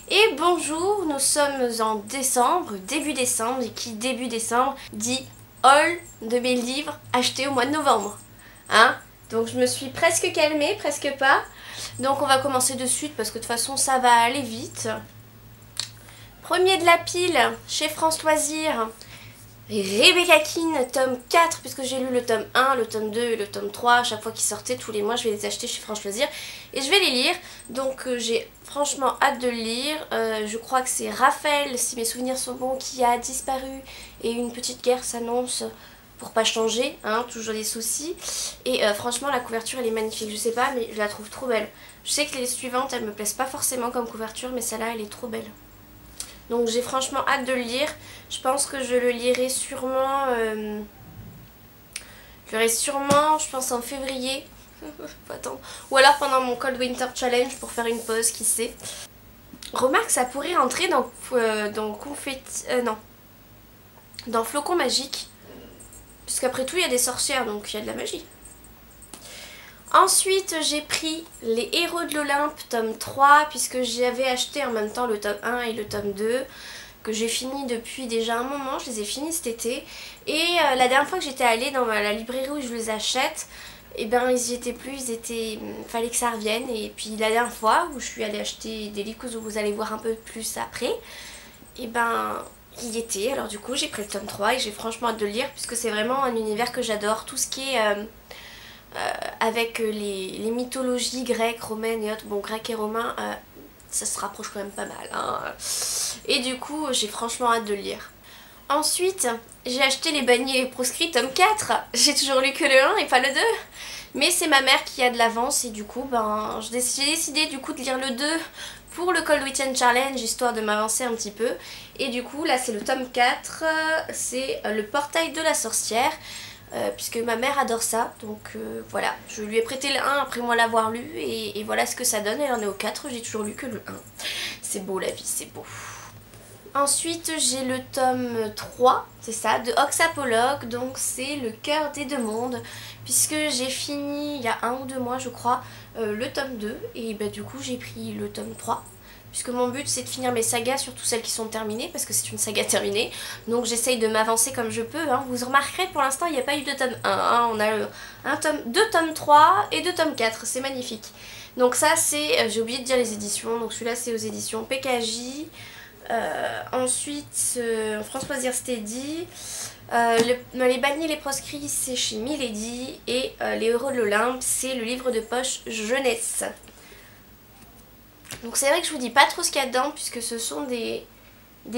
Et bonjour, nous sommes en décembre, début décembre, et qui début décembre dit haul de mes livres achetés au mois de novembre. Hein? Donc je me suis presque calmée, presque pas. Donc on va commencer de suite parce que de toute façon ça va aller vite. Premier de la pile, chez France Loisirs, Rebecca Keane, tome 4, puisque j'ai lu le tome 1, le tome 2 et le tome 3. À chaque fois qu'ils sortaient, tous les mois, je vais les acheter chez France Loisirs. Et je vais les lire. Donc j'ai franchement hâte de le lire. Je crois que c'est Raphaël, si mes souvenirs sont bons, qui a disparu. Et une petite guerre s'annonce pour pas changer, hein, toujours des soucis. Et franchement, la couverture, elle est magnifique. Je sais pas, mais je la trouve trop belle. Je sais que les suivantes, elles me plaisent pas forcément comme couverture, mais celle-là, elle est trop belle. Donc j'ai franchement hâte de le lire. Je pense que je le lirai sûrement... je pense en février. Attends. Ou alors pendant mon Cold Winter Challenge pour faire une pause, qui sait. Remarque, ça pourrait rentrer dans Confetti... non. Dans Flocon Magique. Puisqu'après tout, il y a des sorcières, donc il y a de la magie. Ensuite, j'ai pris Les Héros de l'Olympe, tome 3, puisque j'avais acheté en même temps le tome 1 et le tome 2, que j'ai fini depuis déjà un moment, je les ai finis cet été. Et la dernière fois que j'étais allée dans la librairie où je les achète, et ben ils y étaient plus, fallait que ça revienne. Et puis la dernière fois où je suis allée acheter des livres que vous allez voir un peu plus après, et ben il y était. Alors du coup j'ai pris le tome 3 et j'ai franchement hâte de le lire, puisque c'est vraiment un univers que j'adore, tout ce qui est... avec les mythologies grecques, romaines et autres, bon grec et romain, ça se rapproche quand même pas mal, hein. Et du coup j'ai franchement hâte de le lire. Ensuite j'ai acheté Les Bannis et les Proscrits tome 4, j'ai toujours lu que le 1 et pas le 2, mais c'est ma mère qui a de l'avance et du coup ben, j'ai décidé du coup de lire le 2 pour le Cold Winter Challenge, histoire de m'avancer un petit peu. Et du coup là c'est le tome 4, c'est Le Portail de la Sorcière. Puisque ma mère adore ça, donc voilà, je lui ai prêté le 1 après moi l'avoir lu et voilà ce que ça donne. Elle en est au 4, j'ai toujours lu que le 1. C'est beau la vie, c'est beau. Ensuite j'ai le tome 3, c'est ça, de Oxapologue, donc c'est Le Cœur des Deux Mondes, puisque j'ai fini il y a 1 ou 2 mois je crois le tome 2 et bah, du coup j'ai pris le tome 3. Puisque mon but c'est de finir mes sagas, surtout celles qui sont terminées, parce que c'est une saga terminée. Donc j'essaye de m'avancer comme je peux, hein. Vous remarquerez pour l'instant il n'y a pas eu de tome 1, hein. On a 2 tomes 3 et 2 tomes 4, c'est magnifique. Donc ça c'est, j'ai oublié de dire les éditions, donc celui-là c'est aux éditions PKJ. Ensuite France Loisirs Steady. Les Bannis et les Proscrits c'est chez Milady. Et Les Héros de l'Olympe c'est le livre de poche jeunesse. Donc c'est vrai que je vous dis pas trop ce qu'il y a dedans, puisque ce sont des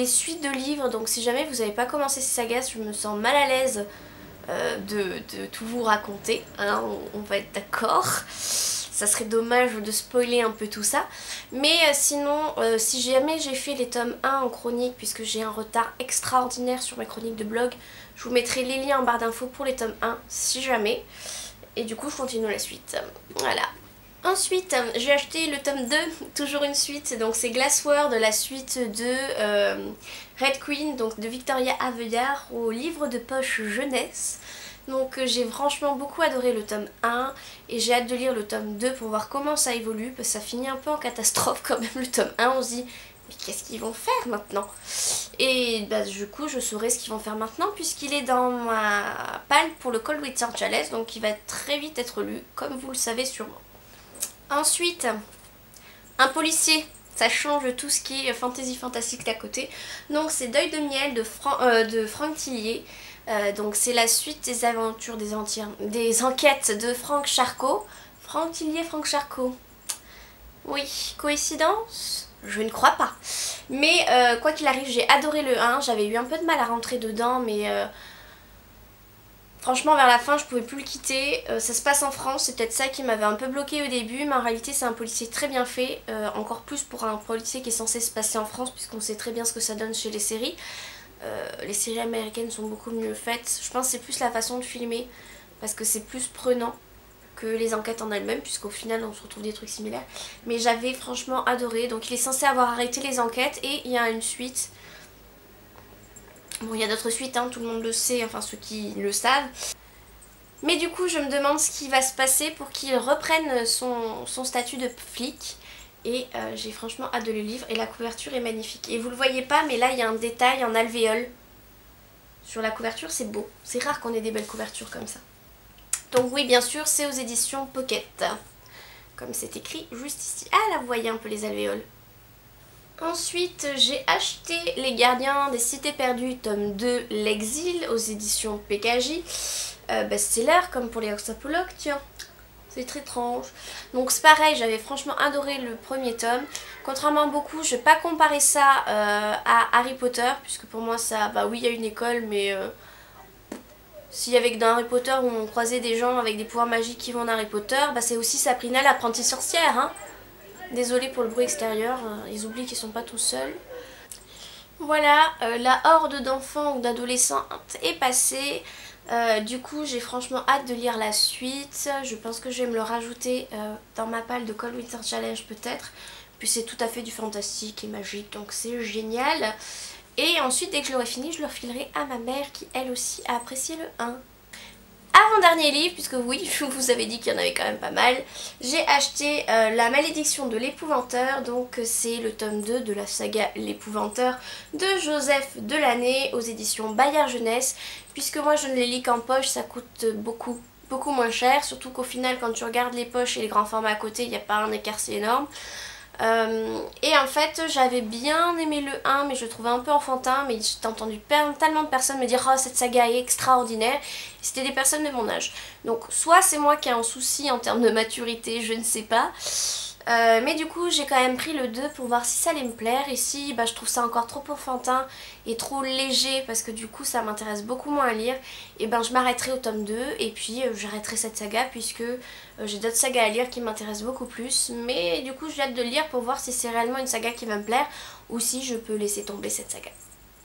suites de livres, donc si jamais vous n'avez pas commencé ces sagas, je me sens mal à l'aise de tout vous raconter, hein, on va être d'accord. Ça serait dommage de spoiler un peu tout ça. Mais sinon, si jamais j'ai fait les tomes 1 en chronique, puisque j'ai un retard extraordinaire sur mes chroniques de blog, je vous mettrai les liens en barre d'infos pour les tomes 1, si jamais. Et du coup, je continue la suite. Voilà. Ensuite, j'ai acheté le tome 2, toujours une suite, donc c'est Glassword, la suite de Red Queen, donc de Victoria Aveyard, au livre de poche jeunesse. Donc j'ai franchement beaucoup adoré le tome 1 et j'ai hâte de lire le tome 2 pour voir comment ça évolue, parce que ça finit un peu en catastrophe quand même le tome 1, on se dit mais qu'est-ce qu'ils vont faire maintenant? Et bah, du coup je saurai ce qu'ils vont faire maintenant, puisqu'il est dans ma palle pour le Cold Winter Challenge, donc il va très vite être lu, comme vous le savez sûrement. Ensuite, un policier, ça change tout ce qui est fantasy fantastique d'à côté. Donc c'est Deuil de miel de Franck Tillier. Donc c'est la suite des aventures des enquêtes de Franck Charcot. Franck Tillier, Franck Charcot. Oui, coïncidence? Je ne crois pas. Mais quoi qu'il arrive, j'ai adoré le 1. J'avais eu un peu de mal à rentrer dedans, mais... franchement vers la fin je pouvais plus le quitter. Ça se passe en France, c'est peut-être ça qui m'avait un peu bloqué au début, mais en réalité c'est un policier très bien fait, encore plus pour un policier qui est censé se passer en France, puisqu'on sait très bien ce que ça donne chez les séries. Les séries américaines sont beaucoup mieux faites, je pense que c'est plus la façon de filmer, parce que c'est plus prenant que les enquêtes en elles-mêmes, puisqu'au final on se retrouve des trucs similaires. Mais j'avais franchement adoré, donc il est censé avoir arrêté les enquêtes et il y a une suite. Bon, il y a d'autres suites, hein, tout le monde le sait, enfin ceux qui le savent. Mais du coup, je me demande ce qui va se passer pour qu'il reprenne son statut de flic. Et j'ai franchement hâte de le lire et la couverture est magnifique. Et vous le voyez pas mais là il y a un détail en alvéole sur la couverture, c'est beau. C'est rare qu'on ait des belles couvertures comme ça. Donc oui bien sûr c'est aux éditions Pocket. Comme c'est écrit juste ici. Ah là vous voyez un peu les alvéoles. Ensuite j'ai acheté Les Gardiens des Cités Perdues tome 2 L'Exil aux éditions PKJ. Best-seller comme pour les Oxapologues, tiens. C'est très étrange. Donc c'est pareil, j'avais franchement adoré le premier tome. Contrairement à beaucoup, je vais pas comparer ça à Harry Potter, puisque pour moi ça, bah oui il y a une école, mais s'il y avait que dans Harry Potter où on croisait des gens avec des pouvoirs magiques qui vont dans Harry Potter, bah c'est aussi Sabrina l'apprentie sorcière, hein. Désolée pour le bruit extérieur, ils oublient qu'ils sont pas tout seuls. Voilà, la horde d'enfants ou d'adolescents est passée. Du coup j'ai franchement hâte de lire la suite. Je pense que je vais me le rajouter dans ma palle de Cold Winter Challenge peut-être. Puis c'est tout à fait du fantastique et magique donc c'est génial. Et ensuite dès que je l'aurai fini je le refilerai à ma mère qui elle aussi a apprécié le 1. Avant-dernier livre, puisque oui, je vous avais dit qu'il y en avait quand même pas mal, j'ai acheté La Malédiction de l'Épouvanteur, donc c'est le tome 2 de la saga L'Épouvanteur de Joseph Delaney aux éditions Bayard Jeunesse, puisque moi je ne les lis qu'en poche, ça coûte beaucoup moins cher, surtout qu'au final quand tu regardes les poches et les grands formats à côté, il n'y a pas un écart si énorme. Et en fait j'avais bien aimé le 1 mais je le trouvais un peu enfantin, mais j'ai entendu tellement de personnes me dire oh cette saga est extraordinaire, c'était des personnes de mon âge, donc soit c'est moi qui ai un souci en termes de maturité, je ne sais pas, mais du coup j'ai quand même pris le 2 pour voir si ça allait me plaire, et si bah, je trouve ça encore trop enfantin et trop léger parce que du coup ça m'intéresse beaucoup moins à lire, et ben je m'arrêterai au tome 2 et puis j'arrêterai cette saga puisque j'ai d'autres sagas à lire qui m'intéressent beaucoup plus, mais du coup j'ai hâte de le lire pour voir si c'est réellement une saga qui va me plaire ou si je peux laisser tomber cette saga.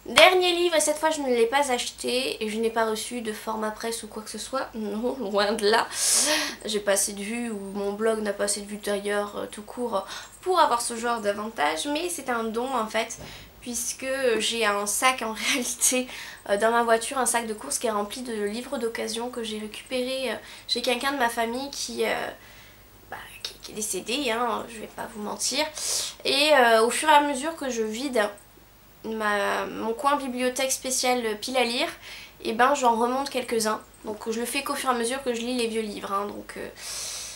Dernier livre, et cette fois je ne l'ai pas acheté et je n'ai pas reçu de format presse ou quoi que ce soit, non, loin de là. J'ai pas assez de vues ou mon blog n'a pas assez de vues d'ailleurs tout court pour avoir ce genre d'avantage, mais c'est un don en fait, puisque j'ai un sac en réalité dans ma voiture, un sac de course qui est rempli de livres d'occasion que j'ai récupéré chez quelqu'un de ma famille qui est décédé, hein, je vais pas vous mentir, et au fur et à mesure que je vide mon coin bibliothèque spéciale pile à lire, et ben j'en remonte quelques-uns, donc je le fais qu'au fur et à mesure que je lis les vieux livres, hein, donc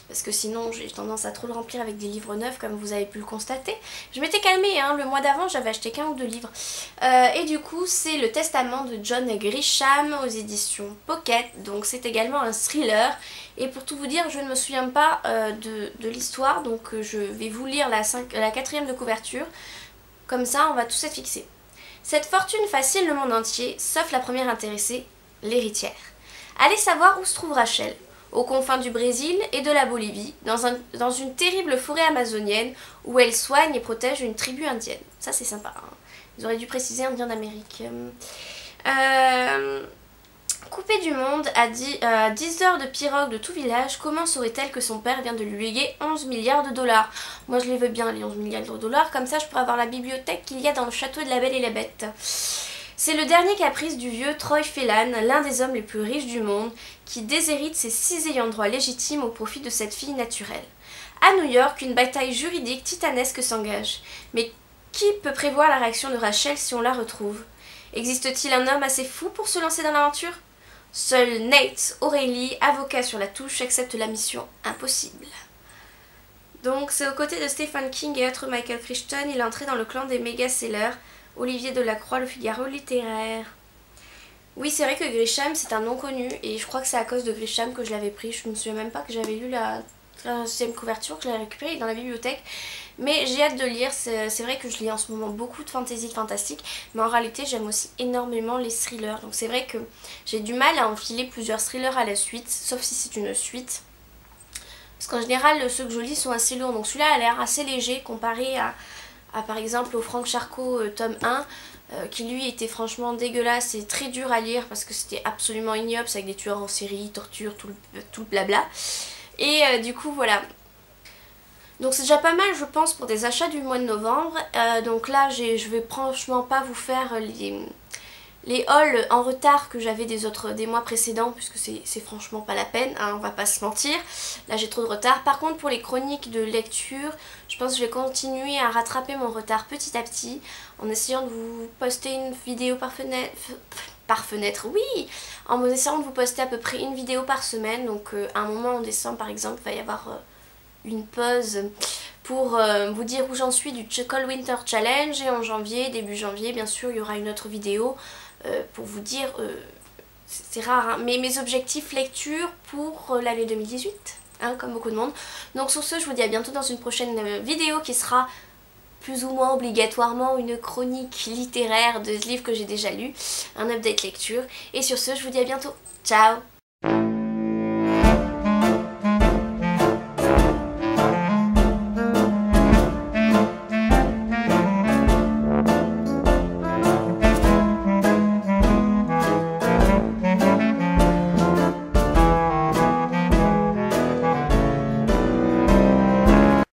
parce que sinon j'ai tendance à trop le remplir avec des livres neufs comme vous avez pu le constater. Je m'étais calmée, hein, le mois d'avant j'avais acheté qu'un ou deux livres, et du coup c'est Le Testament de John Grisham aux éditions Pocket, donc c'est également un thriller, et pour tout vous dire je ne me souviens pas de l'histoire, donc je vais vous lire la quatrième de couverture, comme ça on va tous être fixés. Cette fortune fascine le monde entier, sauf la première intéressée, l'héritière. Allez savoir où se trouve Rachel, aux confins du Brésil et de la Bolivie, dans une terrible forêt amazonienne où elle soigne et protège une tribu indienne. Ça c'est sympa, hein. Ils auraient dû préciser indien d'Amérique. Coupée du monde, à 10 heures de pirogue de tout village, comment saurait-elle que son père vient de lui léguer 11 milliards de dollars? Moi je les veux bien les 11 milliards de dollars, comme ça je pourrais avoir la bibliothèque qu'il y a dans le château de la Belle et la Bête. C'est le dernier caprice du vieux Troy Phelan, l'un des hommes les plus riches du monde, qui déshérite ses 6 ayants droit légitimes au profit de cette fille naturelle. À New York, une bataille juridique titanesque s'engage. Mais qui peut prévoir la réaction de Rachel si on la retrouve? Existe-t-il un homme assez fou pour se lancer dans l'aventure? Seul Nate O'Reilly, avocat sur la touche, accepte la mission impossible. Donc c'est aux côtés de Stephen King et autres Michael Crichton, il est entré dans le clan des méga-sellers, Olivier Delacroix, Le Figaro littéraire. Oui c'est vrai que Grisham c'est un nom connu et je crois que c'est à cause de Grisham que je l'avais pris, je me souviens même pas que j'avais lu la 6ème couverture, que je l'avais récupérée dans la bibliothèque. Mais j'ai hâte de lire, c'est vrai que je lis en ce moment beaucoup de fantasy fantastique, mais en réalité j'aime aussi énormément les thrillers. Donc c'est vrai que j'ai du mal à enfiler plusieurs thrillers à la suite, sauf si c'est une suite. Parce qu'en général ceux que je lis sont assez lourds, donc celui-là a l'air assez léger comparé à par exemple au Frank Charcot tome 1, qui lui était franchement dégueulasse et très dur à lire parce que c'était absolument ignoble, avec des tueurs en série, torture, tout le blabla. Et du coup voilà. Donc c'est déjà pas mal je pense pour des achats du mois de novembre. Donc là je vais franchement pas vous faire les hauls en retard que j'avais des mois précédents, puisque c'est franchement pas la peine, hein, on va pas se mentir. Là j'ai trop de retard. Par contre pour les chroniques de lecture, je pense que je vais continuer à rattraper mon retard petit à petit en essayant de vous poster une vidéo par fenêtre, oui, en essayant de vous poster à peu près une vidéo par semaine. Donc à un moment en décembre par exemple, il va y avoir une pause pour vous dire où j'en suis du Cold Winter Challenge, et en janvier, début janvier bien sûr, il y aura une autre vidéo pour vous dire, c'est rare, hein, mais mes objectifs lecture pour l'année 2018, hein, comme beaucoup de monde. Donc sur ce, je vous dis à bientôt dans une prochaine vidéo qui sera plus ou moins obligatoirement une chronique littéraire de livres que j'ai déjà lus, un update lecture. Et sur ce, je vous dis à bientôt. Ciao!